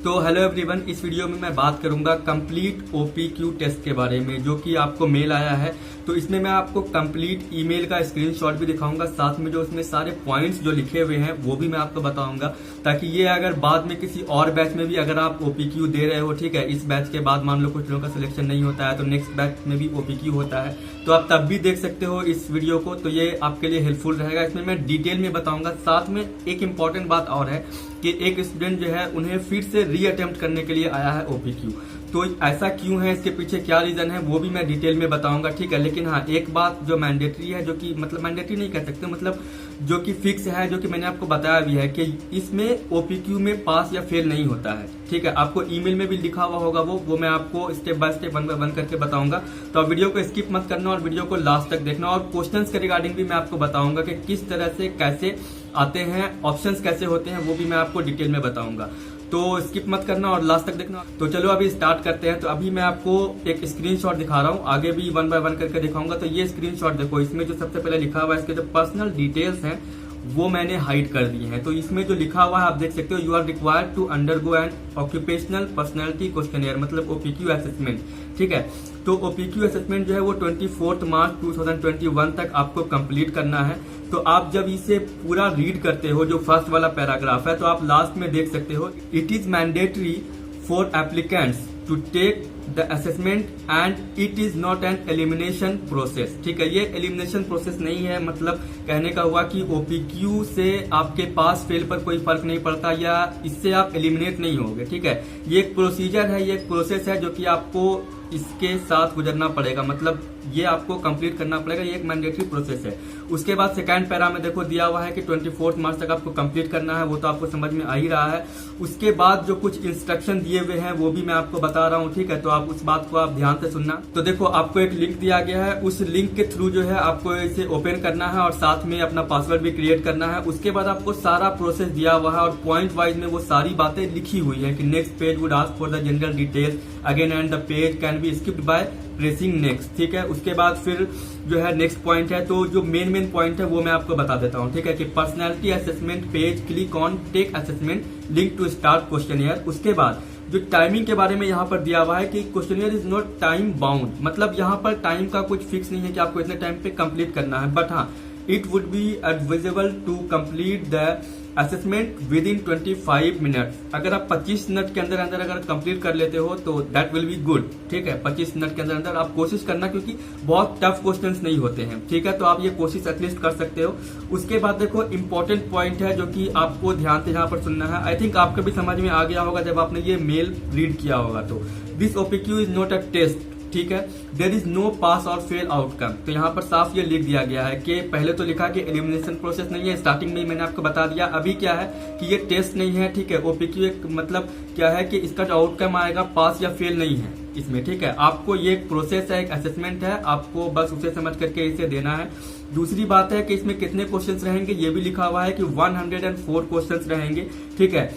तो hello everyone, इस video में मैं बात करूंगा कंप्लीट ओपीक्यू टेस्ट के बारे में, जो कि आपको मेल आया है। तो इसमें मैं आपको कंप्लीट ईमेल का स्क्रीनशॉट भी दिखाऊंगा, साथ में जो उसमें सारे पॉइंट्स जो लिखे हुए हैं वो भी मैं आपको बताऊंगा, ताकि ये अगर बाद में किसी और बैच में भी अगर आप ओपीक्यू दे रहे हो, ठीक है, इस बैच के बाद मान लो कुछ लोगों का सिलेक्शन नहीं होता है तो नेक्स्ट बैच में भी ओपीक्यू होता है, तो आप तब भी देख सकते हो इस वीडियो को। तो ये आपके लिए हेल्पफुल रहेगा, इसमें मैं डिटेल में बताऊंगा। साथ में एक इम्पॉर्टेंट बात और है कि एक स्टूडेंट जो है उन्हें फिर से री अटेम्प्ट करने के लिए आया है ओपीक्यू। तो ऐसा क्यों है, इसके पीछे क्या रीजन है, वो भी मैं डिटेल में बताऊंगा, ठीक है। लेकिन हाँ, एक बात जो मैंडेटरी है, जो कि मतलब मैंडेटरी नहीं कह सकते, मतलब जो कि फिक्स है, जो कि मैंने आपको बताया भी है कि इसमें ओपीक्यू में पास या फेल नहीं होता है, ठीक है। आपको ईमेल में भी लिखा हुआ होगा वो मैं आपको step by step one by one करके बताऊंगा। तो आप वीडियो को स्किप मत करना और वीडियो को लास्ट तक देखना। और क्वेश्चंस के रिगार्डिंग भी मैं आपको बताऊंगा कि किस तरह से कैसे आते हैं, ऑप्शंस कैसे होते हैं, वो भी मैं आपको डिटेल में बताऊंगा। तो स्किप मत करना और लास्ट तक देखना। तो चलो अभी स्टार्ट करते हैं। तो अभी मैं आपको एक स्क्रीनशॉट दिखा रहा हूँ, आगे भी वन बाय वन करके दिखाऊंगा। तो ये स्क्रीनशॉट देखो, इसमें जो सबसे पहले लिखा हुआ है, इसके जो पर्सनल डिटेल्स हैं वो मैंने हाइड कर दिए हैं। तो इसमें जो लिखा हुआ है आप देख सकते हो, you are required to undergo an occupational personality questionnaire, मतलब ओपीक्यू असेसमेंट, ठीक है। तो ओपीक्यू असेसमेंट जो है वो 24 मार्च 2021 तक आपको कंप्लीट करना है। तो आप जब इसे पूरा रीड करते हो, जो फर्स्ट वाला पैराग्राफ है, तो आप लास्ट में देख सकते हो, it is mandatory for applicants to take the assessment and it is not an elimination process, ठीक है। ये एलिमिनेशन प्रोसेस नहीं है, मतलब कहने का हुआ कि ओपीक्यू से आपके पास फेल पर कोई फर्क नहीं पड़ता या इससे आप एलिमिनेट नहीं होगे, ठीक है। ये एक प्रोसीजर है, ये एक प्रोसेस है जो कि आपको इसके साथ गुजरना पड़ेगा, मतलब ये आपको कंप्लीट करना पड़ेगा, ये एक मैंडेटरी प्रोसेस है। उसके बाद सेकंड पैरा में देखो दिया हुआ है कि 24 मार्च तक आपको कंप्लीट करना है, वो तो आपको समझ में आ ही रहा है। उसके बाद जो कुछ इंस्ट्रक्शन दिए हुए हैं वो भी मैं आपको बता रहा हूँ, ठीक है। तो आप उस बात को आप ध्यान से सुनना। तो देखो, आपको एक लिंक दिया गया है, उस लिंक के थ्रू जो है आपको इसे ओपन करना है और साथ में अपना पासवर्ड भी क्रिएट करना है। उसके बाद आपको सारा प्रोसेस दिया हुआ है और पॉइंट वाइज में वो सारी बातें लिखी हुई है कि next page would ask for the general details again and the page can be skipped by pressing next, ठीक है। उसके बाद फिर जो है नेक्स्ट पॉइंट है, तो जो मेन पॉइंट है वो मैं आपको बता देता हूँ, ठीक है, कि personality assessment page, click on take assessment link to start questionnaire. उसके बाद जो टाइमिंग के बारे में यहाँ पर दिया हुआ है कि questionnaire is not time bound, मतलब यहाँ पर टाइम का कुछ फिक्स नहीं है कि आपको इतने टाइम पे कंप्लीट करना है, बट हाँ, it would be advisable to complete the assessment within 25 minutes. अगर आप 25 मिनट के अंदर अंदर अगर कंप्लीट कर लेते हो तो दैट विल बी गुड, ठीक है। 25 मिनट के अंदर अंदर आप कोशिश करना, क्योंकि बहुत टफ क्वेश्चंस नहीं होते हैं, ठीक है। तो आप ये कोशिश एटलीस्ट कर सकते हो। उसके बाद देखो, इंपॉर्टेंट पॉइंट है जो कि आपको ध्यान से यहाँ पर सुनना है। आई थिंक आपको भी समझ में आ गया होगा जब आपने ये मेल रीड किया होगा। तो this OPQ is not a test, ठीक है, देर इज नो पास और फेल आउटकम। तो यहाँ पर साफ ये लिख दिया गया है कि पहले तो लिखा कि एलिमिनेशन प्रोसेस नहीं है, स्टार्टिंग में ही मैंने आपको बता दिया। अभी क्या है कि ये टेस्ट नहीं है, ठीक है। ओपीक्यू एक मतलब क्या है कि इसका जो आउटकम आएगा पास या फेल नहीं है इसमें, ठीक है। आपको ये एक प्रोसेस है, एक असेसमेंट है, आपको बस उसे समझ करके इसे देना है। दूसरी बात है कि इसमें कितने क्वेश्चंस रहेंगे, ये भी लिखा हुआ है कि 104 क्वेश्चंस रहेंगे, ठीक है।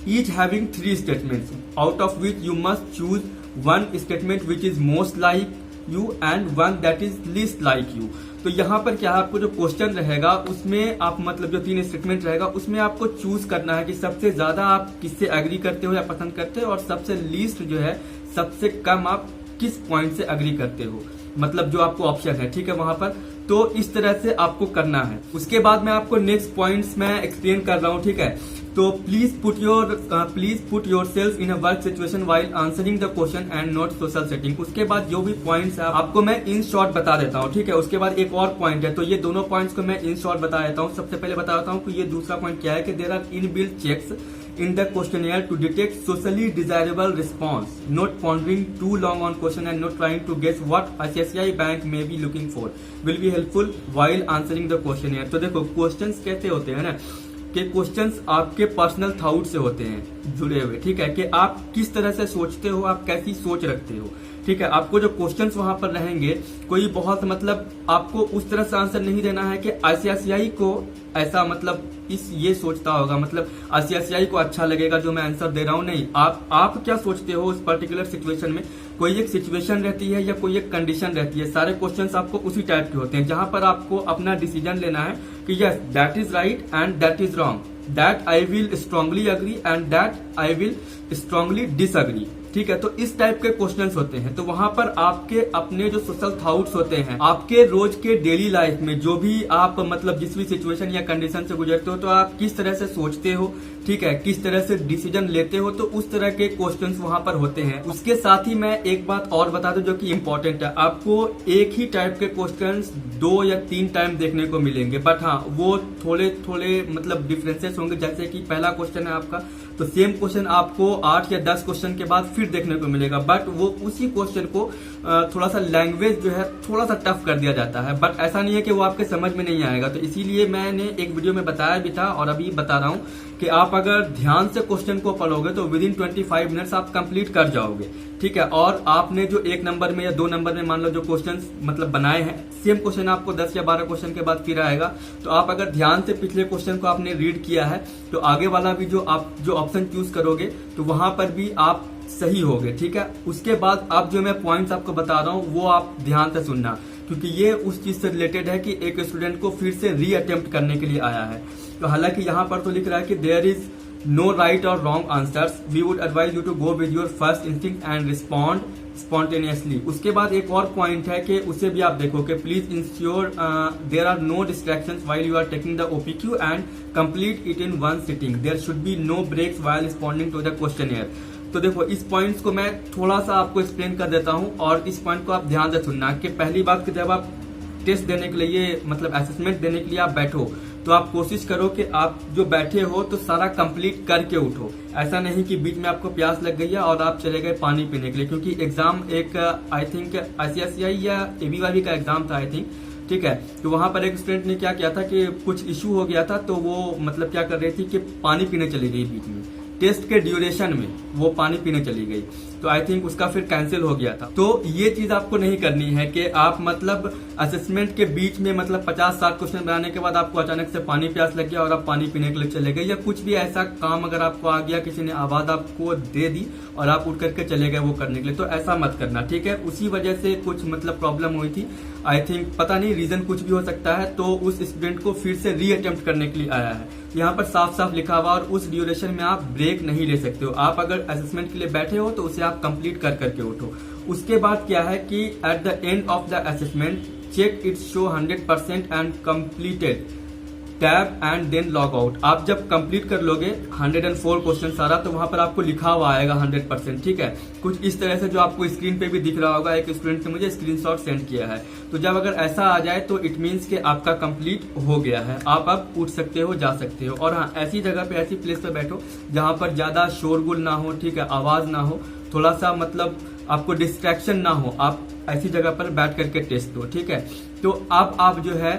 Each having 3 statements out of which you must choose one statement which is most like you and one that is least like you। तो यहाँ पर क्या है, आपको जो क्वेश्चन रहेगा उसमें आप मतलब जो 3 स्टेटमेंट रहेगा उसमें आपको चूज करना है कि सबसे ज्यादा आप किससे एग्री करते हो या पसंद करते हो, और सबसे लीस्ट जो है, सबसे कम आप किस पॉइंट से एग्री करते हो, मतलब जो आपको ऑप्शन है, ठीक है, वहां पर। तो इस तरह से आपको करना है। उसके बाद मैं आपको नेक्स्ट पॉइंट्स में एक्सप्लेन कर रहा हूँ, ठीक है। तो please put your self in a work situation while answering the question and not social setting. उसके बाद जो भी पॉइंट्स है आपको मैं इन शॉर्ट बता देता हूँ, ठीक है। उसके बाद एक और पॉइंट है, तो ये दोनों पॉइंट्स को मैं इन शॉर्ट बता देता हूँ। सबसे पहले बता देता हूँ कि ये दूसरा पॉइंट क्या है कि there are inbuilt checks in the questionnaire to detect socially desirable response, not pondering too long on question and not trying to guess what ICICI bank may be looking for will be helpful while answering the questionnaire। तो देखो, questions कैसे होते हैं ना, कि questions आपके personal thought से होते हैं जुड़े हुए, ठीक है, कि आप किस तरह से सोचते हो, आप कैसी सोच रखते हो, ठीक है। आपको जो क्वेश्चंस वहां पर रहेंगे, कोई बहुत मतलब आपको उस तरह से आंसर नहीं देना है कि आईसीआईसीआई को ऐसा मतलब ये सोचता होगा, मतलब आईसीआईसीआई को अच्छा लगेगा जो मैं आंसर दे रहा हूँ, नहीं। आप क्या सोचते हो उस पर्टिकुलर सिचुएशन में, कोई एक सिचुएशन रहती है या कोई एक कंडीशन रहती है, सारे क्वेश्चंस आपको उसी टाइप के होते हैं, जहां पर आपको अपना डिसीजन लेना है कि yes that is right and that is wrong, that I will strongly agree and that I will strongly disagree. ठीक है, तो इस टाइप के क्वेश्चंस होते हैं। तो वहां पर आपके अपने जो सोशल थॉट्स होते हैं, आपके रोज के डेली लाइफ में जो भी आप मतलब जिस भी सिचुएशन या कंडीशन से गुजरते हो, तो आप किस तरह से सोचते हो, ठीक है, किस तरह से डिसीजन लेते हो, तो उस तरह के क्वेश्चंस वहां पर होते हैं। उसके साथ ही मैं एक बात और बता दूं जो कि इंपॉर्टेंट है, आपको एक ही टाइप के क्वेश्चंस 2 या 3 टाइम देखने को मिलेंगे, बट हाँ वो थोड़े थोड़े मतलब डिफरेंसेस होंगे। जैसे कि पहला क्वेश्चन है आपका, तो सेम क्वेश्चन आपको 8 या 10 क्वेश्चन के बाद फिर देखने को मिलेगा, बट वो उसी क्वेश्चन को थोड़ा सा लैंग्वेज जो है थोड़ा सा टफ कर दिया जाता है, बट ऐसा नहीं है कि वो आपके समझ में नहीं आएगा। तो इसीलिए मैंने एक वीडियो में बताया भी था और अभी बता रहा हूं कि आप अगर ध्यान से क्वेश्चन को पढ़ोगे तो विद इन 25 मिनट्स आप कंप्लीट कर जाओगे। ठीक है, और आपने जो 1 नंबर में या 2 नंबर में मान लो जो क्वेश्चन मतलब बनाए हैं, सेम क्वेश्चन आपको 10 या 12 क्वेश्चन के बाद फिर आएगा। तो आप अगर ध्यान से पिछले क्वेश्चन को आपने रीड किया है तो आगे वाला भी जो ऑप्शन चूज करोगे तो वहां पर भी आप सही होगे। ठीक है, उसके बाद आप जो मैं पॉइंट्स आपको बता रहा हूँ वो आप ध्यान से सुनना, क्योंकि ये उस चीज से रिलेटेड है कि एक स्टूडेंट को फिर से री अटेम्प्ट करने के लिए आया है। तो हालांकि यहाँ पर तो लिख रहा है कि there is no right or wrong answers, we would advise you to go with your first instinct and respond spontaneously. उसके बाद एक और पॉइंट है कि उसे भी आप देखो कि please ensure there are no distractions while you are taking the OPQ and complete it in one sitting, there should be no breaks while responding to the questionnaire. तो देखो इस पॉइंट्स को मैं थोड़ा सा आपको एक्सप्लेन कर देता हूं और इस पॉइंट को आप ध्यान से सुनना कि पहली बात कि जब आप टेस्ट देने के लिए मतलब असेसमेंट देने के लिए आप बैठो तो आप कोशिश करो कि आप जो बैठे हो तो सारा कंप्लीट करके उठो। ऐसा नहीं कि बीच में आपको प्यास लग गई है और आप चले गए पानी पीने के लिए, क्योंकि एग्जाम एक आई थिंक ICSI या ABYB का एग्जाम था आई थिंक। ठीक है, तो वहां पर एक स्टूडेंट ने क्या किया था कि कुछ इशू हो गया था, तो वो मतलब क्या कर रही थी कि पानी पीने चली गई बीच में, टेस्ट के ड्यूरेशन में वो पानी पीने चली गई, तो आई थिंक उसका फिर कैंसिल हो गया था। तो ये चीज आपको नहीं करनी है कि आप मतलब असेसमेंट के बीच में मतलब 50-60 क्वेश्चन बनाने के बाद आपको अचानक से पानी प्यास लग गया और आप पानी पीने के लिए चले गए, या कुछ भी ऐसा काम अगर आपको आ गया, किसी ने आवाज आपको दे दी और आप उठ करके चले गए वो करने के लिए, तो ऐसा मत करना। ठीक है, उसी वजह से कुछ मतलब प्रॉब्लम हुई थी आई थिंक, पता नहीं रीजन कुछ भी हो सकता है। तो उस स्टूडेंट को फिर से री अटेम्प्ट करने के लिए आया है, यहाँ पर साफ साफ लिखा हुआ, और उस ड्यूरेशन में आप ब्रेक नहीं ले सकते हो। आप अगर असेसमेंट के लिए बैठे हो तो उसे आप कंप्लीट कर करके उठो। उसके बाद क्या है कि at the end of the assessment check it's show 100% and completed tab and then log out. आप जब कंप्लीट कर लोगे 104 क्वेश्चन सारा, तो वहां पर आपको लिखा हुआ आएगा 100%। ठीक है, कुछ इस तरह से जो आपको स्क्रीन पे भी दिख रहा होगा, एक स्टूडेंट ने मुझे स्क्रीनशॉट सेंड किया है। तो जब अगर ऐसा आ जाए तो इट मीन्स कि आपका कंप्लीट हो गया है, आप अब उठ सकते हो, जा सकते हो। और हाँ, ऐसी जगह पे ऐसी प्लेस पे बैठो जहां पर ज्यादा शोरगुल ना हो, ठीक है, आवाज ना हो, थोड़ा सा मतलब आपको डिस्ट्रैक्शन ना हो, आप ऐसी जगह पर बैठ करके टेस्ट दो। ठीक है, तो अब आप जो है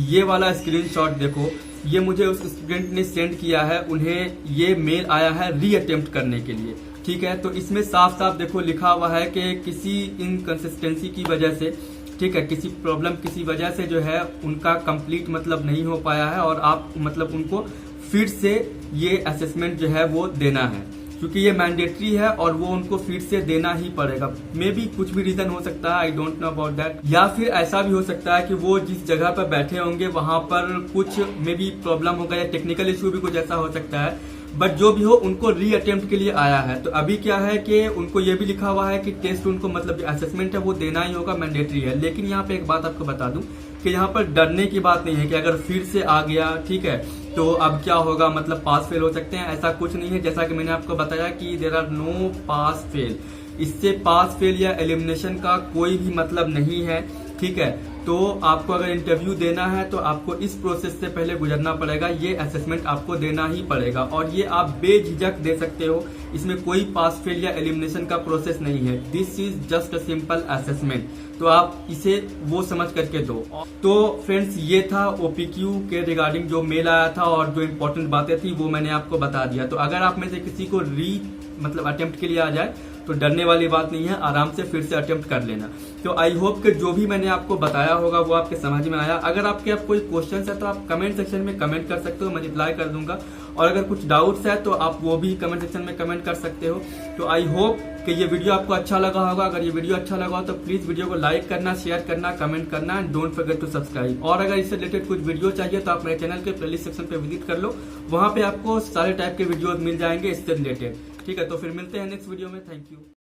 ये वाला स्क्रीनशॉट देखो, ये मुझे उस स्टूडेंट ने सेंड किया है, उन्हें ये मेल आया है री अटेम्प्ट करने के लिए। ठीक है, तो इसमें साफ साफ देखो लिखा हुआ है कि किसी इनकंसिस्टेंसी की वजह से, ठीक है, किसी प्रॉब्लम किसी वजह से जो है उनका कंप्लीट मतलब नहीं हो पाया है और आप मतलब उनको फिर से ये असेसमेंट जो है वो देना है, क्योंकि ये मैंडेटरी है और वो उनको फिर से देना ही पड़ेगा। मे बी कुछ भी रीजन हो सकता है, I don't know about that, या फिर ऐसा भी हो सकता है कि वो जिस जगह पर बैठे होंगे वहां पर कुछ मे बी प्रॉब्लम होगा या टेक्निकल इश्यू भी कुछ ऐसा हो सकता है, बट जो भी हो उनको री अटेम्प्ट के लिए आया है। तो अभी क्या है कि उनको ये भी लिखा हुआ है कि टेस्ट उनको मतलब असेसमेंट है वो देना ही होगा, मैंडेटरी है। लेकिन यहाँ पे एक बात आपको बता दूं कि यहाँ पर डरने की बात नहीं है कि अगर फिर से आ गया, ठीक है, तो अब क्या होगा, मतलब पास फेल हो सकते हैं, ऐसा कुछ नहीं है। जैसा कि मैंने आपको बताया कि there are no pass fail, इससे पास फेल या एलिमिनेशन का कोई भी मतलब नहीं है। ठीक है, तो आपको अगर इंटरव्यू देना है तो आपको इस प्रोसेस से पहले गुजरना पड़ेगा, ये असेसमेंट आपको देना ही पड़ेगा और ये आप बेझिझक दे सकते हो, इसमें कोई पास फेल या एलिमिनेशन का प्रोसेस नहीं है। This is just a simple assessment, तो आप इसे वो समझ करके दो। तो फ्रेंड्स, ये था ओपीक्यू के रिगार्डिंग जो मेल आया था और जो इम्पोर्टेंट बातें थी वो मैंने आपको बता दिया। तो अगर आप में से किसी को मतलब अटेम्प्ट के लिए आ जाए तो डरने वाली बात नहीं है, आराम से फिर से अटेम्प्ट कर लेना। तो आई होप कि जो भी मैंने आपको बताया होगा वो आपके समझ में आया। अगर आपके अब कोई क्वेश्चन है तो आप कमेंट सेक्शन में कमेंट कर सकते हो, मैं रिप्लाई कर दूंगा। और अगर कुछ डाउट्स है तो आप वो भी कमेंट सेक्शन में कमेंट कर सकते हो। तो आई होप कि ये वीडियो आपको अच्छा लगा होगा। अगर ये वीडियो अच्छा लगा हो तो प्लीज वीडियो को लाइक करना, शेयर करना, कमेंट करना and don't forget to subscribe. और अगर इससे रिलेटेड कुछ वीडियो चाहिए तो आप मेरे चैनल के प्लेलिस्ट सेक्शन पे विजिट कर लो, वहां पे आपको सारे टाइप के वीडियोस मिल जाएंगे इससे रिलेटेड। ठीक है, तो फिर मिलते हैं नेक्स्ट वीडियो में। Thank you.